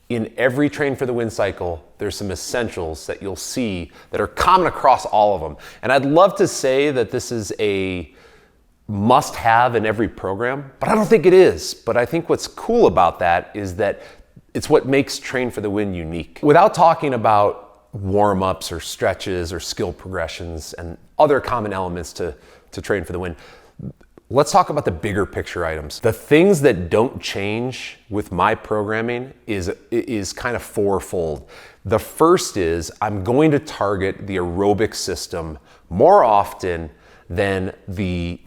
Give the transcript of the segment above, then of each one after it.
In every Train for the Win cycle, there's some essentials that you'll see that are common across all of them. And I'd love to say that this is a must-have in every program, but I don't think it is. But I think what's cool about that is that it's what makes Train for the Win unique. Without talking about warm-ups or stretches or skill progressions and other common elements to Train for the Win, let's talk about the bigger picture items. The things that don't change with my programming is kind of fourfold. The first is I'm going to target the aerobic system more often than the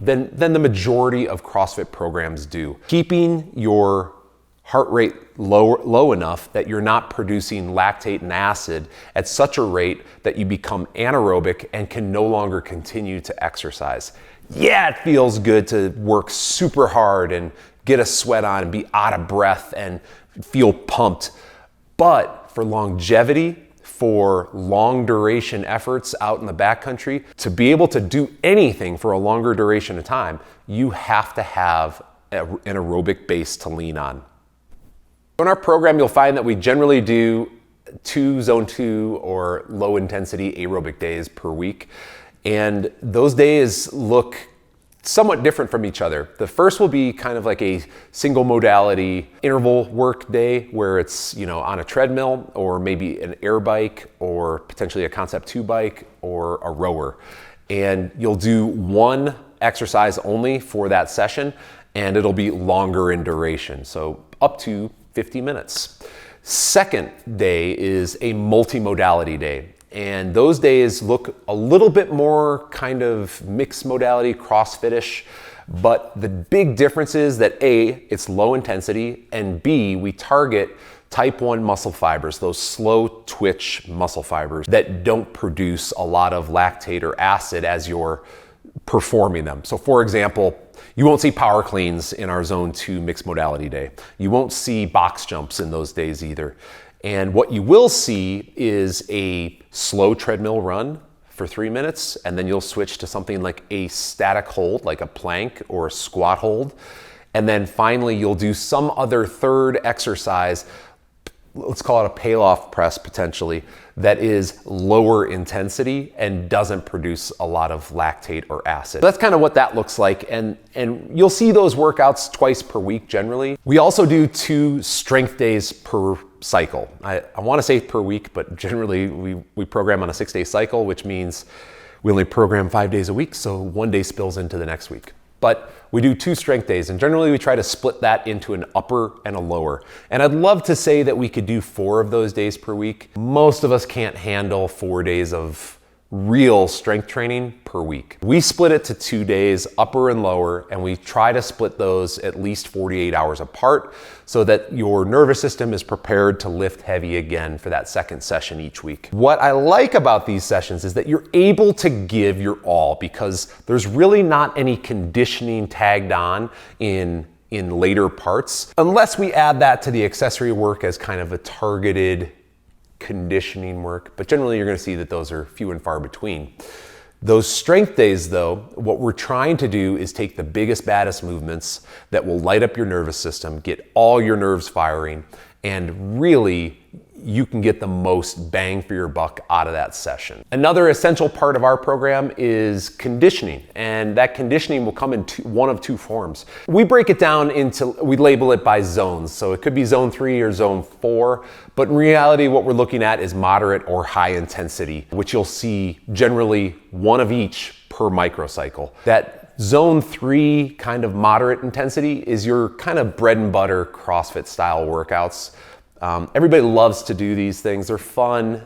majority of CrossFit programs do. Keeping your heart rate low enough that you're not producing lactate and acid at such a rate that you become anaerobic and can no longer continue to exercise. Yeah, it feels good to work super hard and get a sweat on and be out of breath and feel pumped. But for longevity, for long duration efforts out in the backcountry, to be able to do anything for a longer duration of time, you have to have an aerobic base to lean on. In our program, you'll find that we generally do 2 zone 2 or low intensity aerobic days per week. And those days look somewhat different from each other. The first will be kind of like a single modality interval work day where it's, on a treadmill or maybe an air bike or potentially a Concept 2 bike or a rower. And you'll do one exercise only for that session, and it'll be longer in duration, so up to 50 minutes. Second day is a multimodality day. And those days look a little bit more kind of mixed modality, CrossFit-ish, but the big difference is that A, it's low intensity, and B, we target type 1 muscle fibers, those slow twitch muscle fibers that don't produce a lot of lactate or acid as you're performing them. So for example, you won't see power cleans in our zone 2 mixed modality day. You won't see box jumps in those days either. And what you will see is a slow treadmill run for 3 minutes, and then you'll switch to something like a static hold, like a plank or a squat hold. And then finally, you'll do some other third exercise, let's call it a peel-off press potentially, that is lower intensity and doesn't produce a lot of lactate or acid. That's kind of what that looks like, and you'll see those workouts twice per week generally. We also do 2 strength days per cycle. I want to say per week, but generally we program on a 6-day cycle, which means we only program 5 days a week, so 1 day spills into the next week. But we do 2 strength days, and generally we try to split that into an upper and a lower. And I'd love to say that we could do 4 of those days per week. Most of us can't handle 4 days of real strength training per week. We split it to 2 days, upper and lower, and we try to split those at least 48 hours apart so that your nervous system is prepared to lift heavy again for that second session each week. What I like about these sessions is that you're able to give your all because there's really not any conditioning tagged on in later parts, unless we add that to the accessory work as kind of a targeted conditioning work, but generally you're going to see that those are few and far between. Those strength days though, what we're trying to do is take the biggest, baddest movements that will light up your nervous system, get all your nerves firing, and really you can get the most bang for your buck out of that session. Another essential part of our program is conditioning, and that conditioning will come in one of 2 forms. We break it down we label it by zones, so it could be zone 3 or zone 4, but in reality what we're looking at is moderate or high intensity, which you'll see generally 1 of each per microcycle. That zone 3 kind of moderate intensity is your kind of bread and butter CrossFit style workouts. Everybody loves to do these things. They're fun.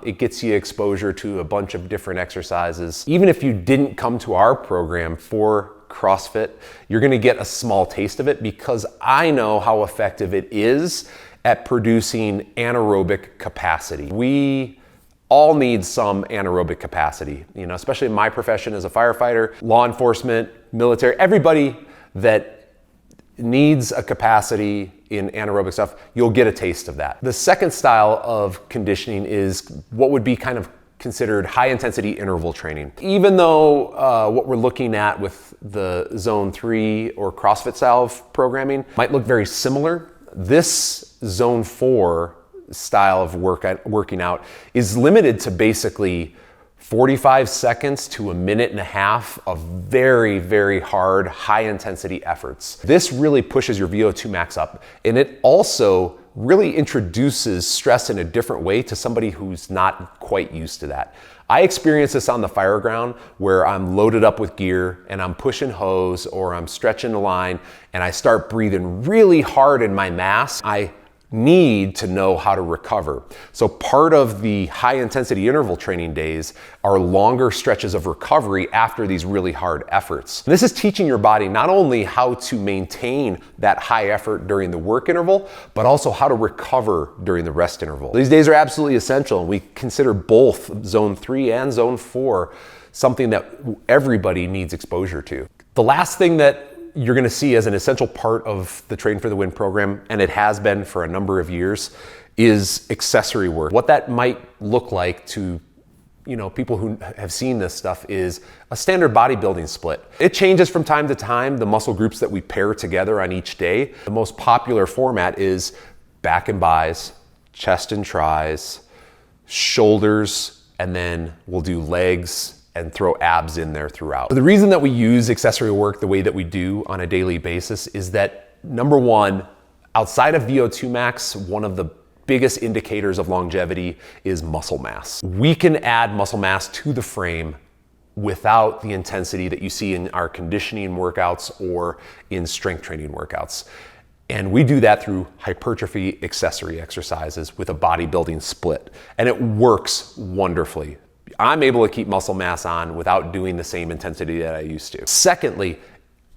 It gets you exposure to a bunch of different exercises. Even if you didn't come to our program for CrossFit, you're going to get a small taste of it because I know how effective it is at producing anaerobic capacity. We all need some anaerobic capacity, especially in my profession as a firefighter, law enforcement, military, everybody that needs a capacity in anaerobic stuff, you'll get a taste of that. The second style of conditioning is what would be kind of considered high intensity interval training. Even though what we're looking at with the zone 3 or CrossFit style of programming might look very similar, This zone 4 style of working out is limited to basically 45 seconds to a minute and a half of very, very hard, high intensity efforts. This really pushes your VO2 max up, and it also really introduces stress in a different way to somebody who's not quite used to that. I experience this on the fire ground where I'm loaded up with gear and I'm pushing hose or I'm stretching the line and I start breathing really hard in my mask. I need to know how to recover. So part of the high intensity interval training days are longer stretches of recovery after these really hard efforts. And this is teaching your body not only how to maintain that high effort during the work interval, but also how to recover during the rest interval. These days are absolutely essential, and we consider both zone 3 and zone 4 something that everybody needs exposure to. The last thing that you're gonna see as an essential part of the Train for the Win program, and it has been for a number of years, is accessory work. What that might look like to people who have seen this stuff is a standard bodybuilding split. It changes from time to time, the muscle groups that we pair together on each day. The most popular format is back and bis, chest and tris, shoulders, and then we'll do legs and throw abs in there throughout. The reason that we use accessory work the way that we do on a daily basis is that, number one, outside of VO2 max, one of the biggest indicators of longevity is muscle mass. We can add muscle mass to the frame without the intensity that you see in our conditioning workouts or in strength training workouts. And we do that through hypertrophy accessory exercises with a bodybuilding split. And it works wonderfully. I'm able to keep muscle mass on without doing the same intensity that I used to. Secondly,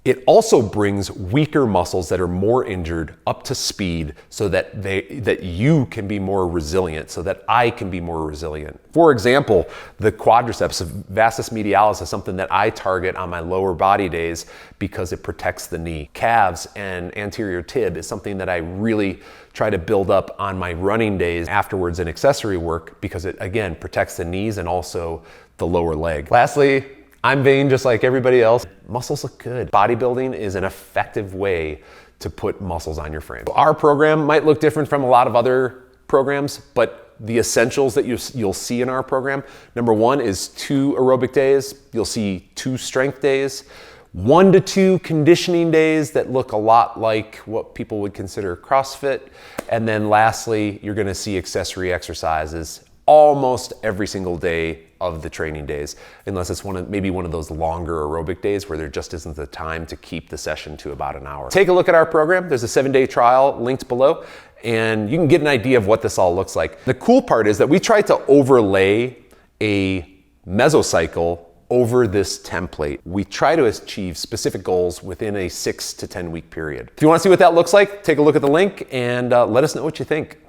it also brings weaker muscles that are more injured up to speed so that you can be more resilient, so that I can be more resilient. For example, the quadriceps, vastus medialis, is something that I target on my lower body days because it protects the knee. Calves and anterior tib is something that I really try to build up on my running days afterwards in accessory work because it, again, protects the knees and also the lower leg. Lastly, I'm vain just like everybody else. Muscles look good. Bodybuilding is an effective way to put muscles on your frame. Our program might look different from a lot of other programs, but the essentials that you'll see in our program, number one is 2 aerobic days. You'll see 2 strength days, 1 to 2 conditioning days that look a lot like what people would consider CrossFit. And then lastly, you're gonna see accessory exercises almost every single day of the training days, unless it's maybe one of those longer aerobic days where there just isn't the time to keep the session to about an hour. Take a look at our program. There's a 7-day trial linked below, and you can get an idea of what this all looks like. The cool part is that we tried to overlay a mesocycle over this template. We try to achieve specific goals within a 6 to 10 week period. If you want to see what that looks like, take a look at the link and let us know what you think.